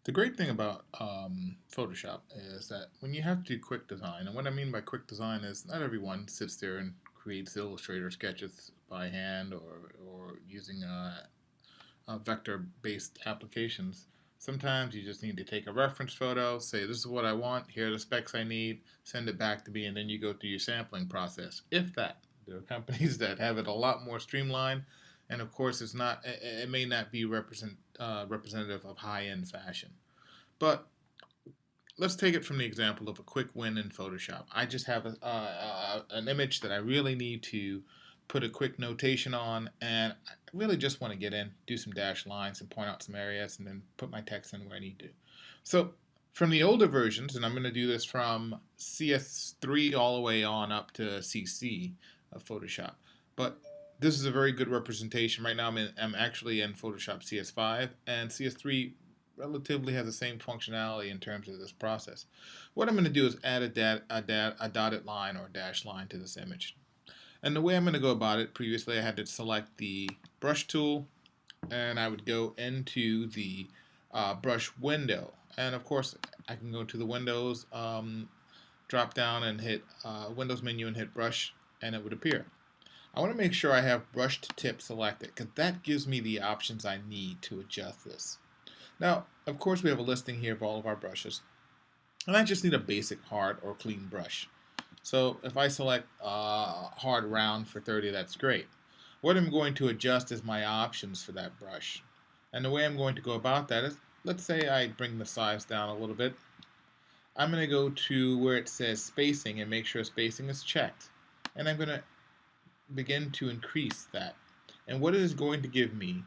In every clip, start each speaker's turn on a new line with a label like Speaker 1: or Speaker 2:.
Speaker 1: The great thing about Photoshop is that when you have to do quick design, and what I mean by quick design is not everyone sits there and creates Illustrator sketches by hand or using vector-based applications. Sometimes you just need to take a reference photo, say this is what I want, here are the specs I need, send it back to me, and then you go through your sampling process. If that, there are companies that have it a lot more streamlined, and of course, it's not. It may not be representative of high-end fashion. But let's take it from the example of a quick win in Photoshop. I just have an image that I really need to put a quick notation on, and I really just want to get in, do some dash lines, and point out some areas, and then put my text in where I need to. So from the older versions, and I'm going to do this from CS3 all the way on up to CC of Photoshop, but this is a very good representation. Right now I'm actually in Photoshop CS5, and CS3 relatively has the same functionality in terms of this process. What I'm going to do is add a dotted line or a dashed line to this image. And the way I'm going to go about it, previously I had to select the brush tool, and I would go into the brush window. And of course, I can go to the Windows drop down and hit Windows menu and hit brush, and it would appear. I want to make sure I have brush to tip selected, because that gives me the options I need to adjust this. Now, of course, we have a listing here of all of our brushes, and I just need a basic hard or clean brush. So if I select hard round for 30, that's great. What I'm going to adjust is my options for that brush. And the way I'm going to go about that is, let's say I bring the size down a little bit. I'm going to go to where it says spacing and make sure spacing is checked. And I'm going to begin to increase that. And what it is going to give me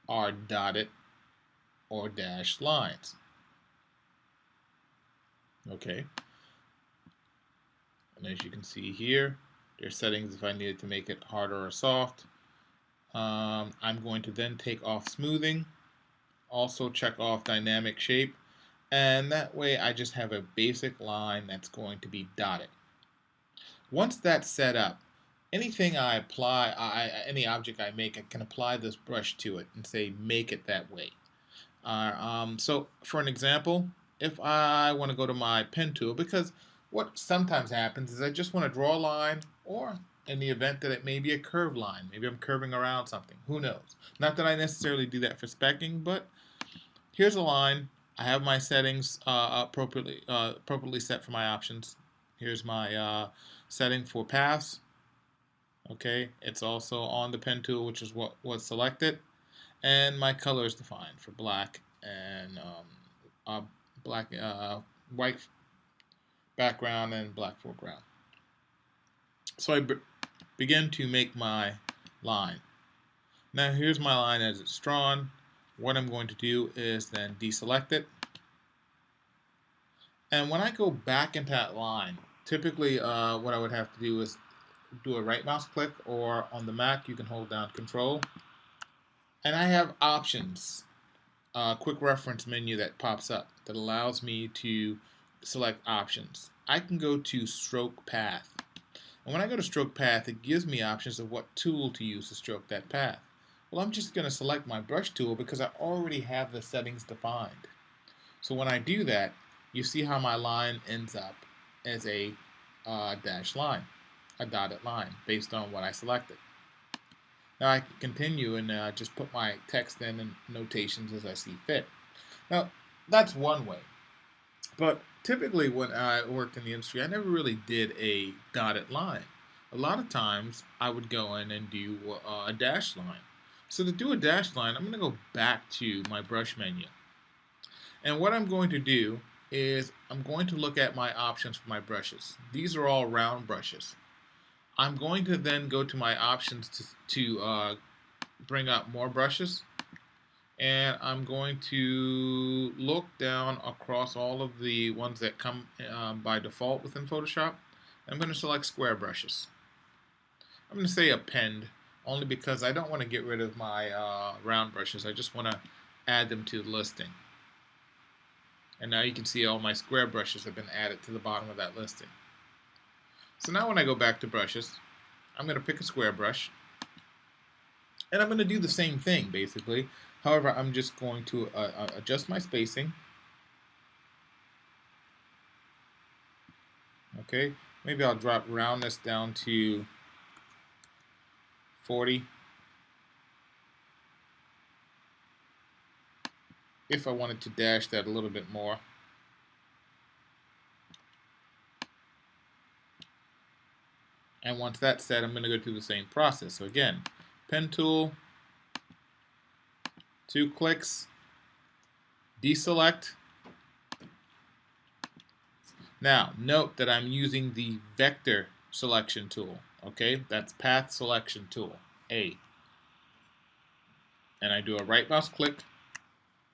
Speaker 1: are dotted or dashed lines. Okay. And as you can see here, there's settings if I needed to make it harder or soft. I'm going to then take off smoothing, also check off dynamic shape, and that way I just have a basic line that's going to be dotted. Once that's set up, anything I apply, any object I make, I can apply this brush to it and say make it that way. So for an example, if I want to go to my pen tool, because what sometimes happens is I just want to draw a line, or in the event that it may be a curved line, maybe I'm curving around something, who knows. Not that I necessarily do that for specking, but here's a line. I have my settings appropriately set for my options. Here's my setting for paths. Okay, it's also on the pen tool, which is what was selected. And my color is defined for black and white background and black foreground. So I begin to make my line. Now here's my line as it's drawn. What I'm going to do is then deselect it. And when I go back into that line, typically what I would have to do is do a right mouse click, or on the Mac you can hold down Control. And I have options, a quick reference menu that pops up that allows me to select options. I can go to stroke path. And when I go to stroke path, it gives me options of what tool to use to stroke that path. Well, I'm just going to select my brush tool because I already have the settings defined. So when I do that, you see how my line ends up as a dashed line, a dotted line, based on what I selected. Now I can continue and just put my text in and notations as I see fit. Now that's one way, but typically when I worked in the industry, I never really did a dotted line. A lot of times I would go in and do a dash line. So to do a dash line, I'm going to go back to my brush menu. And what I'm going to do is I'm going to look at my options for my brushes. These are all round brushes. I'm going to then go to my options to bring up more brushes, and I'm going to look down across all of the ones that come by default within Photoshop. I'm going to select square brushes. I'm going to say append, only because I don't want to get rid of my round brushes. I just want to add them to the listing. And now you can see all my square brushes have been added to the bottom of that listing. So now when I go back to brushes, I'm going to pick a square brush, and I'm going to do the same thing basically. However, I'm just going to adjust my spacing, Okay, maybe I'll round this down to 40 if I wanted to dash that a little bit more. And once that's set, I'm going to go through the same process. So again, pen tool, 2 clicks, deselect. Now, note that I'm using the vector selection tool. Okay, that's path selection tool, A. And I do a right mouse click,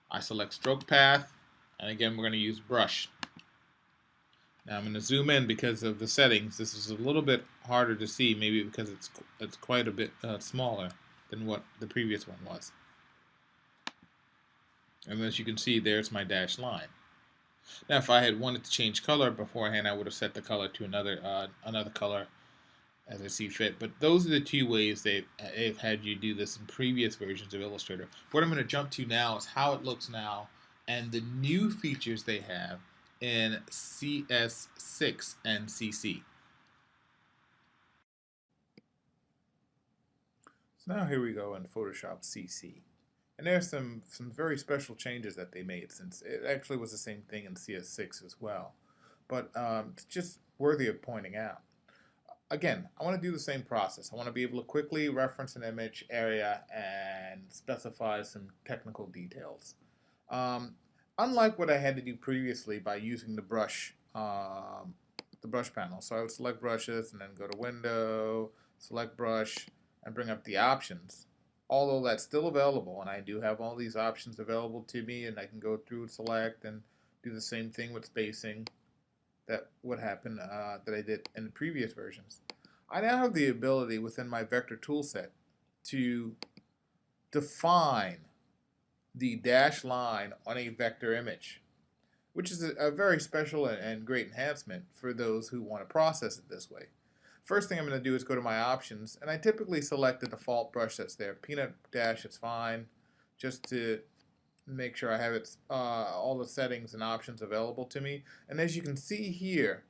Speaker 1: I select stroke path, and again we're going to use brush. Now I'm going to zoom in because of the settings. This is a little bit harder to see, maybe because it's quite a bit smaller than what the previous one was. And as you can see, there's my dashed line. Now if I had wanted to change color beforehand, I would have set the color to another color as I see fit. But those are the 2 ways they've had you do this in previous versions of Illustrator. What I'm going to jump to now is how it looks now and the new features they have in CS6 and CC. So now here we go in Photoshop CC. And there's some very special changes that they made, since it actually was the same thing in CS6 as well. But it's just worthy of pointing out. Again, I want to do the same process. I want to be able to quickly reference an image area and specify some technical details. Unlike what I had to do previously by using the brush panel. So I would select brushes and then go to Window, select brush, and bring up the options. Although that's still available, and I do have all these options available to me, and I can go through and select and do the same thing with spacing that would happen that I did in the previous versions. I now have the ability within my vector toolset to define the dashed line on a vector image, which is a very special and great enhancement for those who want to process it this way. First thing I'm going to do is go to my options, and I typically select the default brush that's there. Peanut dash is fine, just to make sure I have all the settings and options available to me. And as you can see here,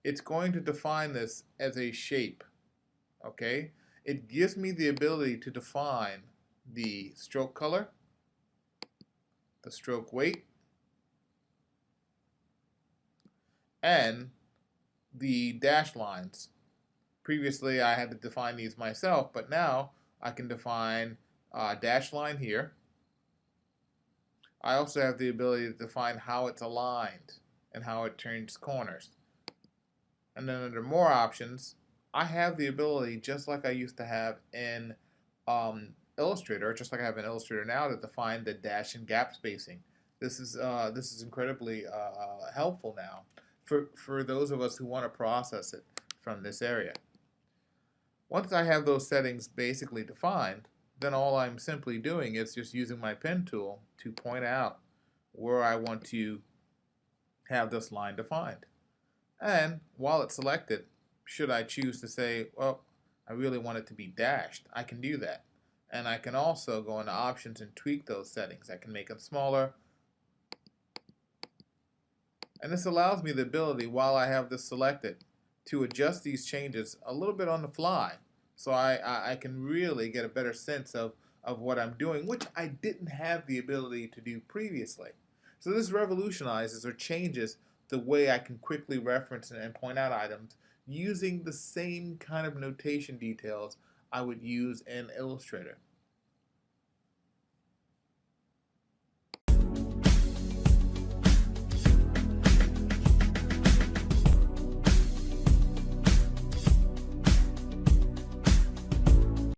Speaker 1: it's going to define this as a shape. Okay, it gives me the ability to define the stroke color, the stroke weight, and the dash lines. Previously I had to define these myself, but now I can define a dash line here. I also have the ability to define how it's aligned and how it turns corners. And then under more options, I have the ability, just like I used to have in Illustrator, just like I have in Illustrator now, to define the dash and gap spacing. This is incredibly helpful now for those of us who want to process it from this area. Once I have those settings basically defined, then all I'm simply doing is just using my pen tool to point out where I want to have this line defined. And while it's selected, should I choose to say, well, I really want it to be dashed, I can do that. And I can also go into options and tweak those settings. I can make them smaller. And this allows me the ability, while I have this selected, to adjust these changes a little bit on the fly, so I can really get a better sense of what I'm doing, which I didn't have the ability to do previously. So this revolutionizes or changes the way I can quickly reference and point out items using the same kind of notation details I would use in Illustrator.